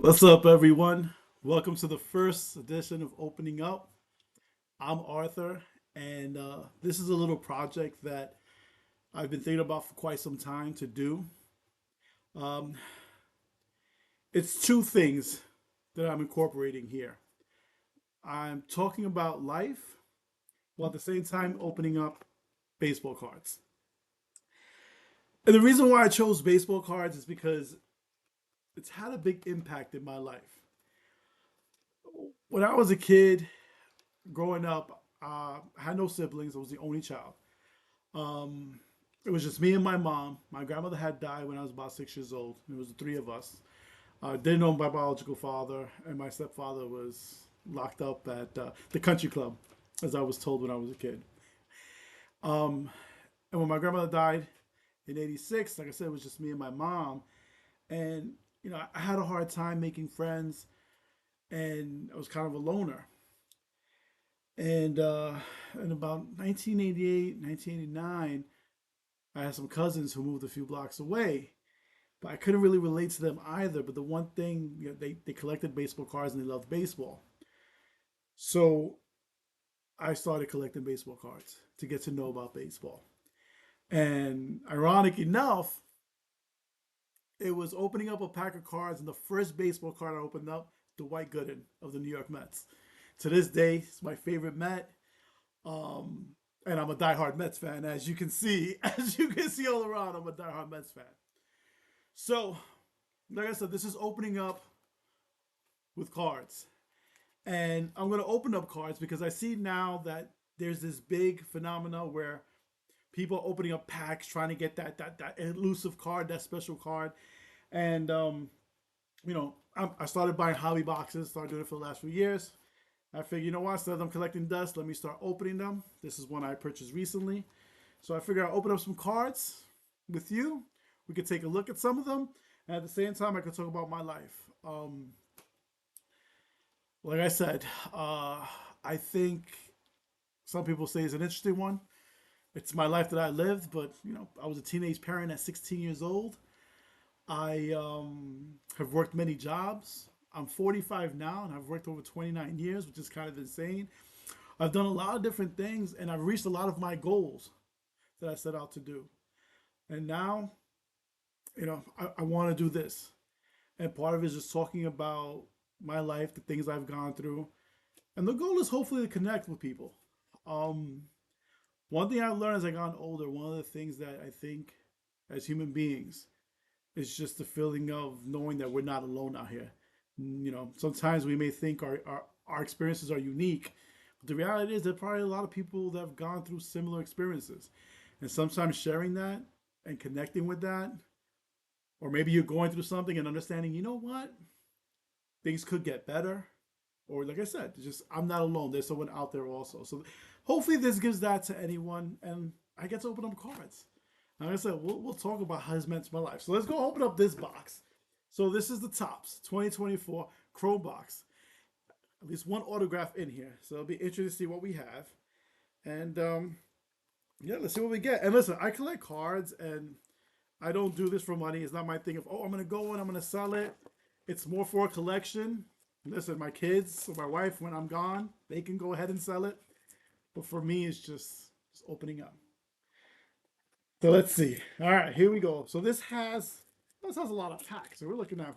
What's up, everyone? Welcome to the first edition of Opening Up. I'm Arthur, and this is a little project that I've been thinking about for quite some time to do. Um, it's two things that I'm incorporating here. I'm talking about life while at the same time opening up baseball cards. And the reason why I chose baseball cards is because it's had a big impact in my life. When I was a kid, growing up, I had no siblings. I was the only child. Um, it was just me and my mom. My grandmother had died when I was about 6 years old. It was the three of us. Didn't know my biological father, and my stepfather was locked up at the country club, as I was told when I was a kid. Um, and when my grandmother died in '86, like I said, it was just me and my mom. And I had a hard time making friends, and I was kind of a loner. And in about 1988, 1989, I had some cousins who moved a few blocks away, but I couldn't really relate to them either. But the one thing, they collected baseball cards and they loved baseball. So I started collecting baseball cards to get to know about baseball. And ironic enough, it was opening up a pack of cards, and the first baseball card I opened up, Dwight Gooden of the New York Mets. To this day, it's my favorite Met. Um, and I'm a diehard Mets fan, as you can see. As you can see all around, I'm a diehard Mets fan. So, like I said, this is opening up with cards. And I'm going to open up cards because I see now that there's this big phenomena where people are opening up packs trying to get that elusive card, that special card. And I started buying hobby boxes, started doing it for the last few years. I figured, instead of them collecting dust, let me start opening them. This is one I purchased recently. So I figured I'll open up some cards with you. We could take a look at some of them. And at the same time, I could talk about my life. Like I said, I think some people say it's an interesting one. It's my life that I lived, but I was a teenage parent at 16 years old. I have worked many jobs. I'm 45 now, and I've worked over 29 years, which is kind of insane. I've done a lot of different things, and I've reached a lot of my goals that I set out to do. And now, I want to do this. And part of it is just talking about my life, the things I've gone through. And the goal is hopefully to connect with people. Um, One thing I learned as I got older, one of the things that I think as human beings is just the feeling of knowing that we're not alone out here. Sometimes we may think our experiences are unique, but the reality is there are probably a lot of people that have gone through similar experiences. And sometimes sharing that and connecting with that, or maybe you're going through something and understanding, what, things could get better. Or like I said, just I'm not alone. There's someone out there also. So hopefully this gives that to anyone, and I get to open up cards. Like I said, we'll talk about how this meant to my life. So let's go open up this box. So this is the Tops 2024 Chrome box. At least one autograph in here. So it'll be interesting to see what we have. And yeah, let's see what we get. And listen, I collect cards, and I don't do this for money. It's not my thing of, I'm going to go and I'm going to sell it. It's more for a collection. Listen, my kids or my wife, when I'm gone, they can go ahead and sell it. But for me, it's just opening up. So let's see. All right, here we go. So this has a lot of packs. So we're looking at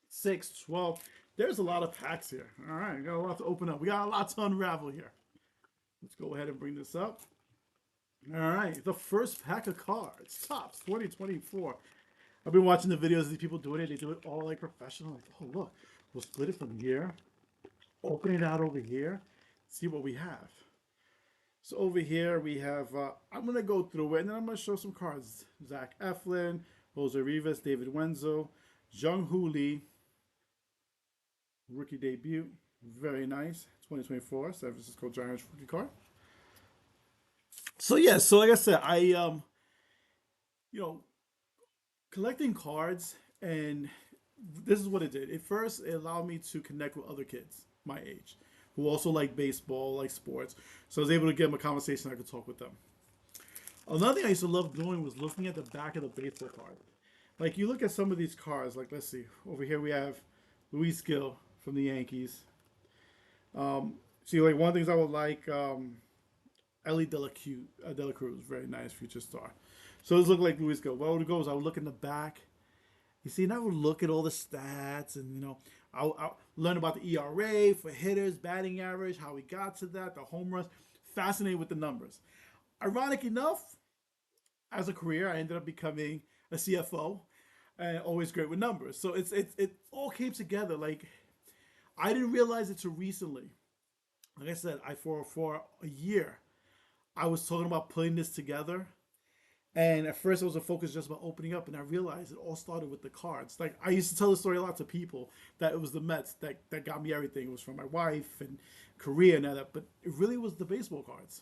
6, 12. There's a lot of packs here. All right, we got a lot to open up. We got a lot to unravel here. Let's go ahead and bring this up. All right, the first pack of cards, Tops 2024. I've been watching the videos of these people doing it. They do it all like professional. Like, oh look, we'll split it from here, open it out over here, see what we have. So over here we have, I'm going to go through it and then I'm going to show some cards. Zach Eflin, Jose Rivas, David Wenzel, Jung Hoo Lee, rookie debut. Very nice. 2024 San Francisco Giants rookie card. So yeah, so like I said, you know, collecting cards, and this is what it did. At first, it allowed me to connect with other kids my age who also like baseball, like sports. So I was able to get them a conversation. I could talk with them. Another thing I used to love doing was looking at the back of the baseball card. Like you look at some of these cards. Like let's see, over here we have Luis Gill from the Yankees. See, like one of the things I would like, Ellie De La Cruz, very nice future star. So those look like Luis Gill. What would go is I would look in the back. You see, and I would look at all the stats, and I'll learn about the ERA for hitters, batting average, how we got to that, the home runs. Fascinated with the numbers. Ironic enough, as a career, I ended up becoming a CFO, and always great with numbers. So it all came together. Like I didn't realize it too recently. Like I said, I for a year I was talking about putting this together. And at first, it was a focus just about opening up, and I realized it all started with the cards. Like I used to tell the story a lot to people that it was the Mets that got me everything. It was from my wife and Korea and all that, but it really was the baseball cards.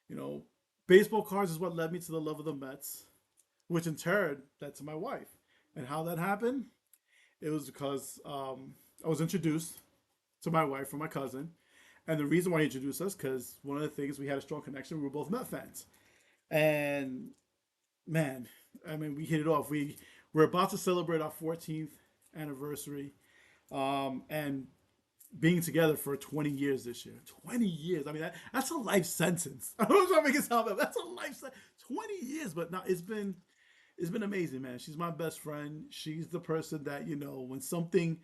You know, baseball cards is what led me to the love of the Mets, which in turn led to my wife. And how that happened, it was because I was introduced to my wife from my cousin, and the reason why he introduced us because one of the things we had a strong connection. We were both Met fans, and man, I mean, we hit it off. We're about to celebrate our 14th anniversary, and being together for 20 years this year. 20 years. I mean, that's a life sentence. I don't know if I make it sound bad. That's a life sentence. 20 years, but now it's been amazing, man. She's my best friend. She's the person that when something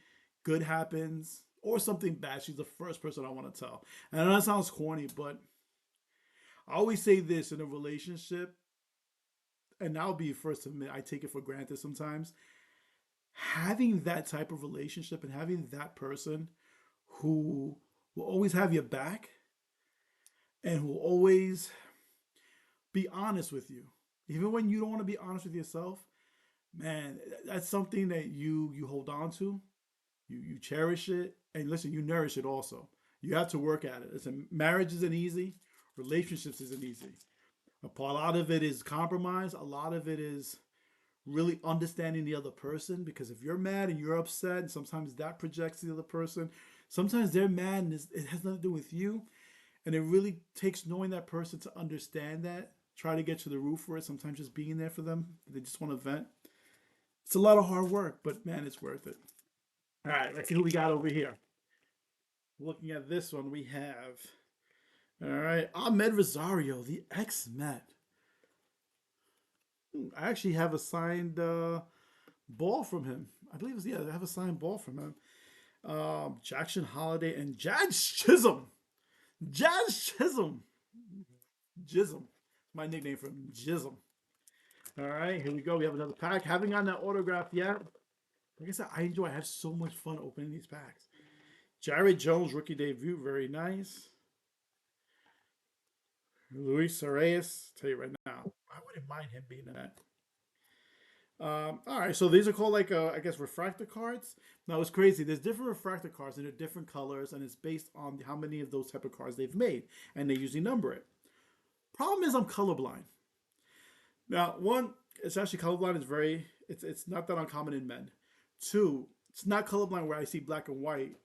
good happens or something bad, she's the first person I want to tell. And I know that sounds corny, but I always say this in a relationship, and I'll be first to admit I take it for granted sometimes. Having that type of relationship and having that person who will always have your back and who will always be honest with you, even when you don't want to be honest with yourself, man, that's something that you hold on to, you cherish it, and listen, you nourish it also. You have to work at it. Listen, marriage isn't easy, relationships isn't easy. A lot of it is compromise. A lot of it is really understanding the other person because if you're mad and you're upset, and sometimes that projects to the other person. Sometimes they're mad and it has nothing to do with you. And it really takes knowing that person to understand that, try to get to the root for it. Sometimes just being there for them. They just want to vent. It's a lot of hard work, but man, it's worth it. All right, let's see who we got over here. Looking at this one, we have, all right, Ahmed Rosario, the ex Met. I actually have a signed ball from him. I believe it's, yeah, I have a signed ball from him. Jackson Holiday and Jazz Chisholm. Jazz Chisholm. Jism. My nickname for him, Jism. All right, here we go. We have another pack. Haven't gotten that autograph yet. Like I said, I enjoy. I have so much fun opening these packs. Jared Jones rookie debut, very nice. Luis Arias, tell you right now, I wouldn't mind him being in that. All right, so these are called like I guess refractor cards. Now it's crazy. There's different refractor cards and they're different colors, and it's based on how many of those type of cards they've made, and they usually number it. Problem is, I'm colorblind. Now, one, it's actually colorblind is very it's not that uncommon in men. Two, it's not colorblind where I see black and white.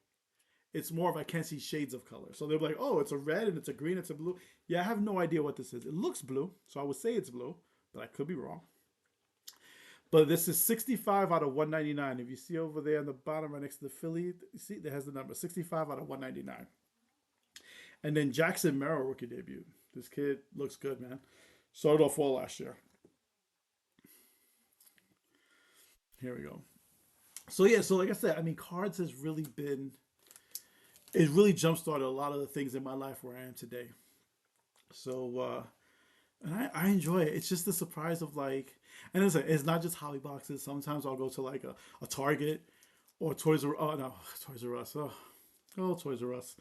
It's more of I can't see shades of color. So they're like, oh, it's a red and it's a green, it's a blue. Yeah, I have no idea what this is. It looks blue, so I would say it's blue, but I could be wrong. But this is 65 out of 199. If you see over there on the bottom right next to the Philly, you see there has the number 65 out of 199. And then Jackson Merrill rookie debut. This kid looks good, man. Started off well last year. Here we go. So yeah, so like I said, I mean, cards has really been it really jump started a lot of the things in my life where I am today. So and I enjoy it. It's just the surprise of like, and it's not just hobby boxes. Sometimes I'll go to like a Target or Toys R Oh no, Toys R Us. Oh, Toys R Us,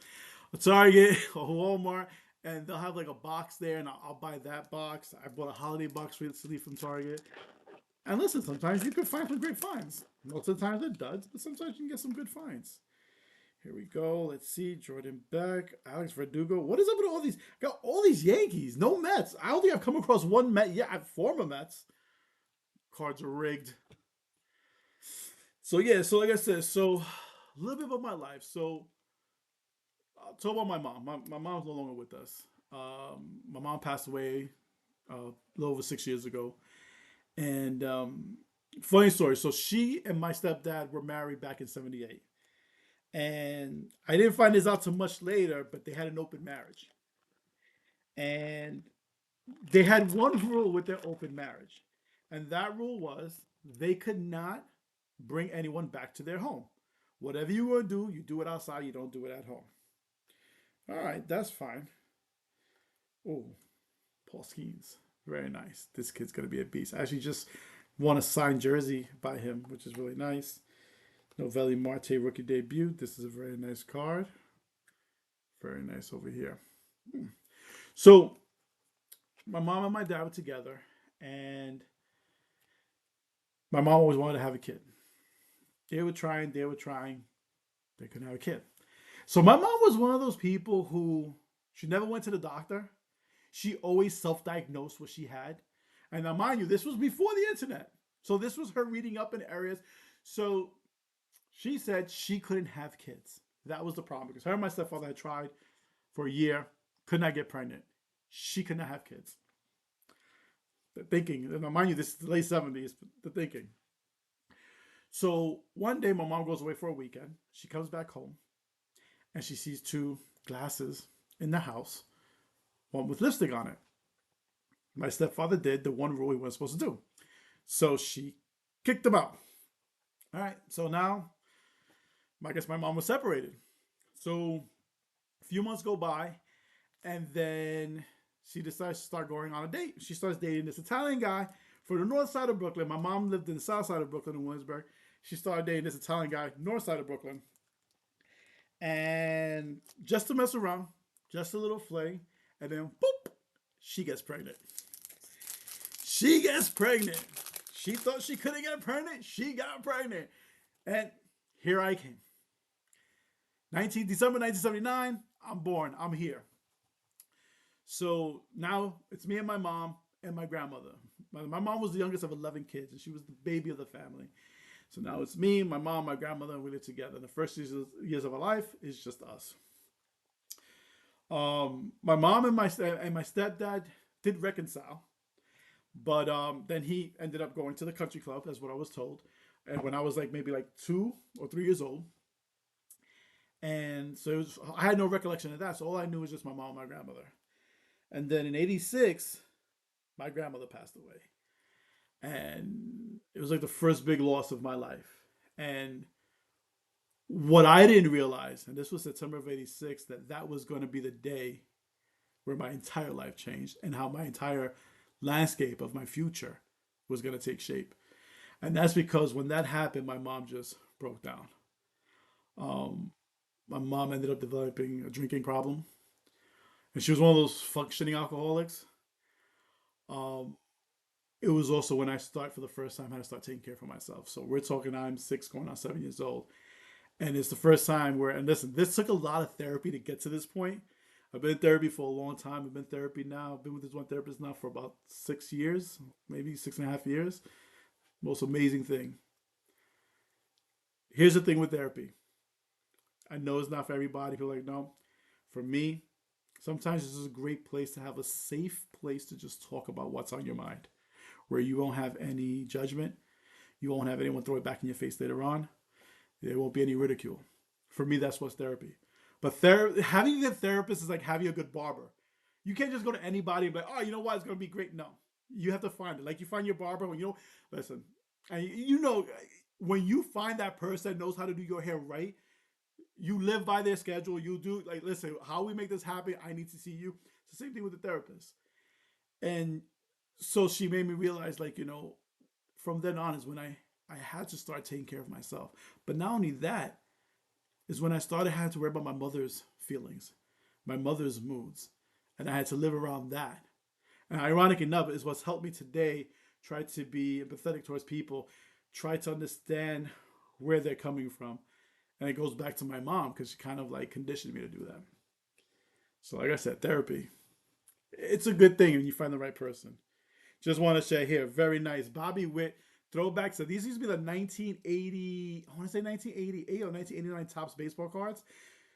a Target or Walmart, and they'll have like a box there, and I'll buy that box. I bought a holiday box recently from Target. And listen, sometimes you can find some great finds. Most of the time they're duds, but sometimes you can get some good finds. Here we go. Let's see. Jordan Beck, Alex Verdugo. What is up with all these? Got all these Yankees. No Mets. I don't think I've come across one Met. Yeah, I've former Mets. Cards are rigged. So yeah. So like I said. So a little bit about my life. So I'll talk about my mom. My mom's no longer with us. My mom passed away a little over 6 years ago, and Funny story. So she and my stepdad were married back in '78, and I didn't find this out till much later. But they had an open marriage, and they had one rule with their open marriage, and that rule was they could not bring anyone back to their home. Whatever you want to do, you do it outside. You don't do it at home. All right, that's fine. Oh, Paul Skeens, very nice. This kid's gonna be a beast. I actually just won a signed jersey by him, which is really nice. Novelli Marte rookie debut. This is a very nice card. Very nice over here. So my mom and my dad were together, and my mom always wanted to have a kid. They were trying, they couldn't have a kid. So my mom was one of those people who she never went to the doctor. She always self-diagnosed what she had. And now, mind you, this was before the internet. So this was her reading up in areas. So she said she couldn't have kids. That was the problem because her and my stepfather had tried for a year, could not get pregnant. She could not have kids. The thinking, and now mind you, this is the late '70s. The thinking. So one day, my mom goes away for a weekend. She comes back home, and she sees two glasses in the house, one with lipstick on it. My stepfather did the one rule he wasn't supposed to do. So she kicked him out. All right. So now, I guess my mom was separated. So a few months go by, and then she decides to start going on a date. She starts dating this Italian guy from the north side of Brooklyn. My mom lived in the south side of Brooklyn in Williamsburg. She started dating this Italian guy, north side of Brooklyn. And just to mess around, just a little fling, and then boop, she gets pregnant. She gets pregnant. She thought she couldn't get pregnant. She got pregnant. And here I came. December 1979, I'm born. I'm here. So now it's me and my mom and my grandmother. My mom was the youngest of 11 kids, and she was the baby of the family. So now it's me, my mom, my grandmother, and we live together. The first years of our life is just us. My mom and my stepdad did reconcile, but then he ended up going to the country club, as what I was told. And when I was like maybe like 2 or 3 years old, and so I had no recollection of that. So all I knew was just my mom and my grandmother. And then in '86, my grandmother passed away, and it was like the first big loss of my life. And what I didn't realize, and this was September of '86, that that was going to be the day where my entire life changed and how my entire landscape of my future was going to take shape. And that's because when that happened, my mom just broke down. Um, my mom ended up developing a drinking problem, and she was one of those functioning alcoholics. Um, it was also when I start for the first time how to start taking care of myself. So we're talking I'm 6 going on 7 years old. And it's the first time where, and listen, this took a lot of therapy to get to this point. I've been in therapy for a long time. I've been in therapy now. I've been with this one therapist now for about 6 years, maybe 6.5 years. Most amazing thing. Here's the thing with therapy. I know it's not for everybody. People are like, no. For me, sometimes this is a great place to have a safe place to just talk about what's on your mind, where you won't have any judgment. You won't have anyone throw it back in your face later on. There won't be any ridicule. For me, that's what's therapy. But having a good therapist is like having a good barber. You can't just go to anybody and be like, oh, you know what, it's going to be great. No. You have to find it. Like you find your barber when you know, listen, and you know, when you find that person that knows how to do your hair right, you live by their schedule. You do, like, listen, how we make this happen, I need to see you. It's the same thing with the therapist. And so she made me realize, like, from then on is when I had to start taking care of myself. But not only that, is when I started having to worry about my mother's feelings, my mother's moods, and I had to live around that. And ironic enough, is what's helped me today try to be empathetic towards people, try to understand where they're coming from. And it goes back to my mom because she kind of like conditioned me to do that. So, like I said, therapy, it's a good thing when you find the right person. Just want to share here, very nice. Bobby Witt throwback. So these used to be the 1980, I want to say 1988 or 1989 Topps baseball cards.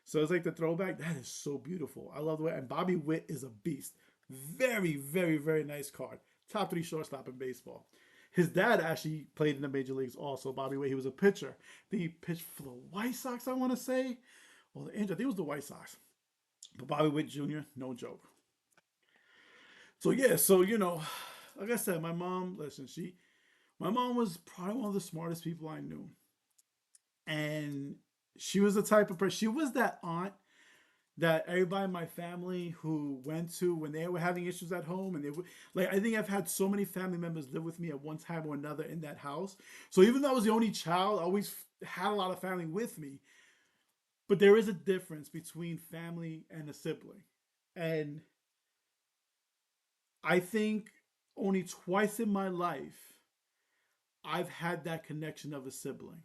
So it's like the throwback. That is so beautiful. I love the way. And Bobby Witt is a beast. Very, very, very nice card. Top 3 shortstop in baseball. His dad actually played in the major leagues also. Bobby Witt, he was a pitcher. I think he pitched for the White Sox, I want to say, or the Angels. I think it was the White Sox. But Bobby Witt Jr., no joke. So yeah, so like I said, my mom. Listen, my mom was probably one of the smartest people I knew, and she was the type of person. She was that aunt that everybody in my family who went to when they were having issues at home, and they would like. I think I've had so many family members live with me at one time or another in that house. So even though I was the only child, I always had a lot of family with me. But there is a difference between family and a sibling, and I think only twice in my life I've had that connection of a sibling.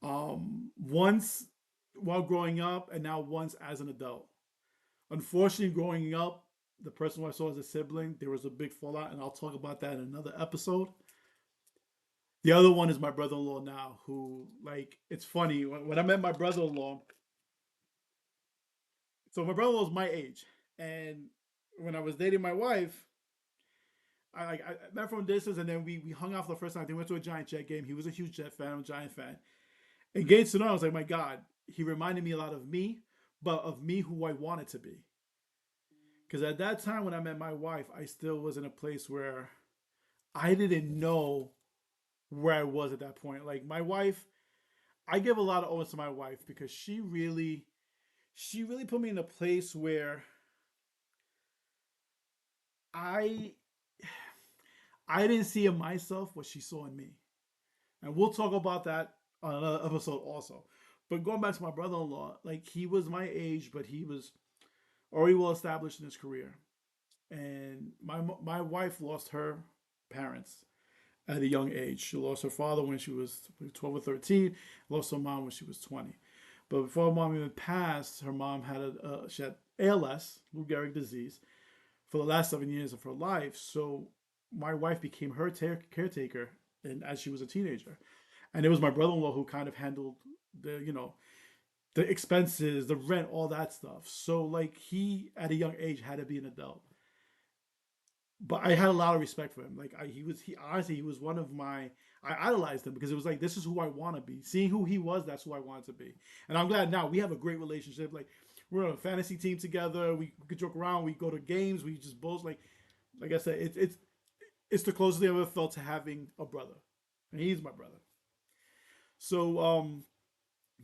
Once while growing up, and now once as an adult. Unfortunately, growing up, the person who I saw as a sibling, there was a big fallout, and I'll talk about that in another episode. The other one is my brother-in-law now, who like it's funny when I met my brother-in-law. So my brother-in-law is my age, and when I was dating my wife, I met from distance, and then we hung out for the first time. They went to a Giant Jet game. He was a huge Jet fan. I'm a Giant fan. And getting to know, I was like, my God, he reminded me a lot of me, but of me who I wanted to be. Because at that time when I met my wife, I still was in a place where I didn't know where I was at that point. Like my wife, I give a lot of owns to my wife because she really put me in a place where I I didn't see in myself what she saw in me. And we'll talk about that on another episode also. But going back to my brother-in-law, like he was my age, but he was already well established in his career. And my wife lost her parents at a young age. She lost her father when she was 12 or 13, lost her mom when she was 20. But before her mom even passed, her mom had she had ALS, Lou Gehrig disease, for the last 7 years of her life. So my wife became her caretaker, and as she was a teenager, and it was my brother-in-law who kind of handled the expenses, the rent, all that stuff. So like he at a young age had to be an adult, but I had a lot of respect for him. Like he honestly he was one of my I idolized him because it was like this is who I want to be. Seeing who he was, that's who I wanted to be. And I'm glad now we have a great relationship. Like we're on a fantasy team together. We could joke around. We go to games. We just both like I said, it's the closest thing I've ever felt to having a brother, and he's my brother. So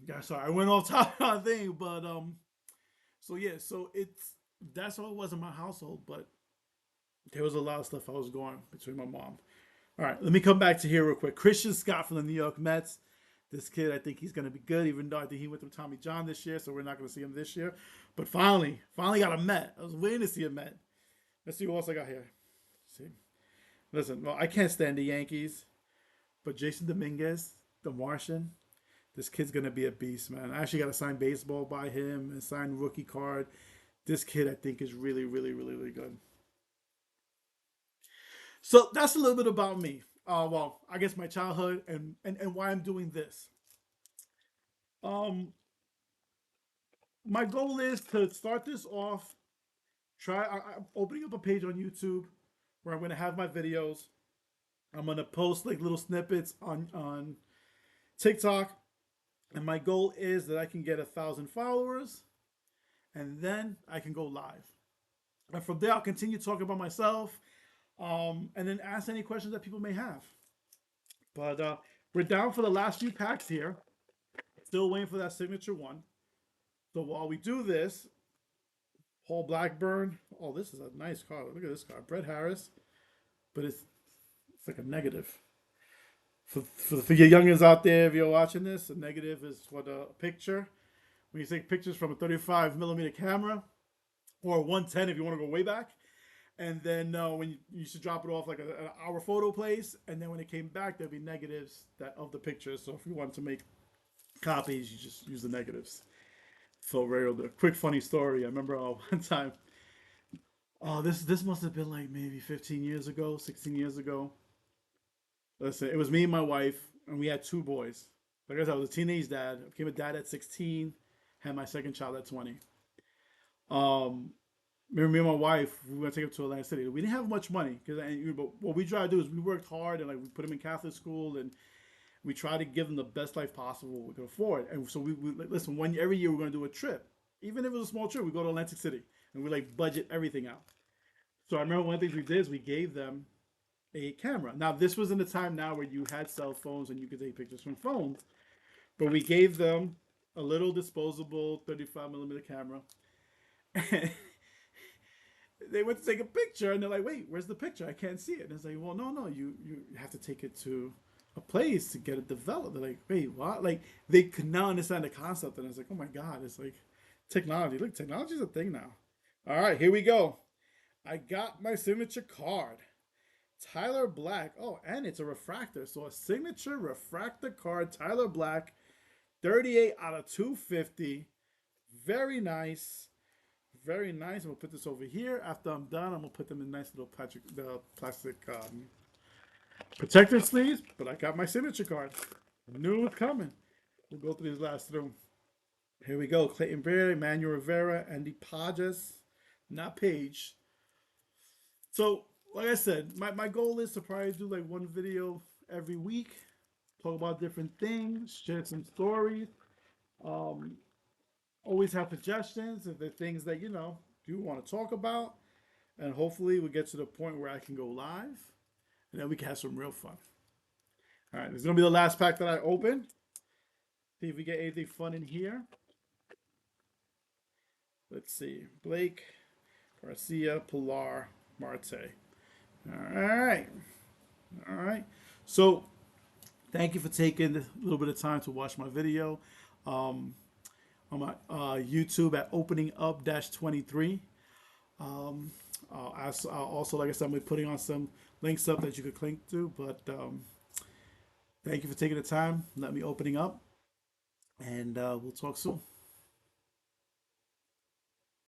yeah, sorry, I went off topic on thing, but so yeah, so that's how it was in my household, but there was a lot of stuff I was going between my mom. All right, let me come back to here real quick. Christian Scott from the New York Mets. This kid, I think he's going to be good, even though I think he went through Tommy John this year, so we're not going to see him this year. But finally got a Met. I was waiting to see a Met. Let's see what else I got here. Let's see, listen, well, I can't stand the Yankees, but Jason Dominguez, the Martian, this kid's going to be a beast, man. I actually got a signed baseball by him and signed rookie card. This kid, I think, is really, really, really, really good. So that's a little bit about me. Well, I guess my childhood and why I'm doing this. Um, my goal is to start this off. I'm opening up a page on YouTube where I'm going to have my videos. I'm going to post like little snippets on TikTok, and my goal is that I can get 1,000 followers, and then I can go live. And from there, I'll continue talking about myself, and then ask any questions that people may have. But we're down for the last few packs here. Still waiting for that signature one. So while we do this, Paul Blackburn. Oh, this is a nice card. Look at this card. Brett Harris. But it's like a negative. For your youngins out there, if you're watching this, a negative is for the picture. When you take pictures from a 35 millimeter camera, or 110 if you want to go way back. And then when you should drop it off like an hour photo place, and then when it came back, there'd be negatives that of the pictures. So if you want to make copies, you just use the negatives. So real. The quick funny story. I remember one time. Oh, this must have been like maybe 15 years ago, 16 years ago. Listen, it was me and my wife, and we had two boys. Like I said, I was a teenage dad. I became a dad at 16. Had my second child at 20. Um, Remember, me and my wife, we went to take him to Atlantic City. We didn't have much money because, but what we try to do is we worked hard and like we put him in Catholic school and we try to give him the best life possible we could afford. And so we like, listen. Every year we're going to do a trip, even if it was a small trip. We go to Atlantic City and we like budget everything out. So I remember one of the things we did is we gave them a camera. Now this was in the time now where you had cell phones and you could take pictures from phones, but we gave them a little disposable 35 millimeter camera. And they went to take a picture and they're like, "Wait, where's the picture? I can't see it." And it's like, "Well, no, no, you have to take it to a place to get it developed." They're like, "Wait, what?" Like they could now understand the concept, and it's like, "Oh my god, it's like technology. Look, technology's a thing now." All right, here we go. I got my signature card. Tyler Black. Oh, and it's a refractor. So a signature refractor card, Tyler Black, 38 out of 250. Very nice. Very nice. I'm gonna put this over here. After I'm done, I'm gonna put them in nice little plastic protector sleeves. But I got my signature card. I knew it was coming. We'll go through these last through. Here we go. Clayton Bear, Emmanuel Rivera, Andy Pages, not Page. So, like I said, my goal is to probably do like one video every week, talk about different things, share some stories. Um, Always have suggestions if there are things that you want to talk about, and hopefully we get to the point where I can go live, and then we can have some real fun. All right, this is gonna be the last pack that I open. See if we get anything fun in here. Let's see, Blake, Garcia, Pilar, Marte. All right, all right. So thank you for taking a little bit of time to watch my video. Um, on my YouTube at opening up 23. Also, like I said, I'm gonna be putting on some links up that you could click to. But thank you for taking the time. Let me opening up, and we'll talk soon.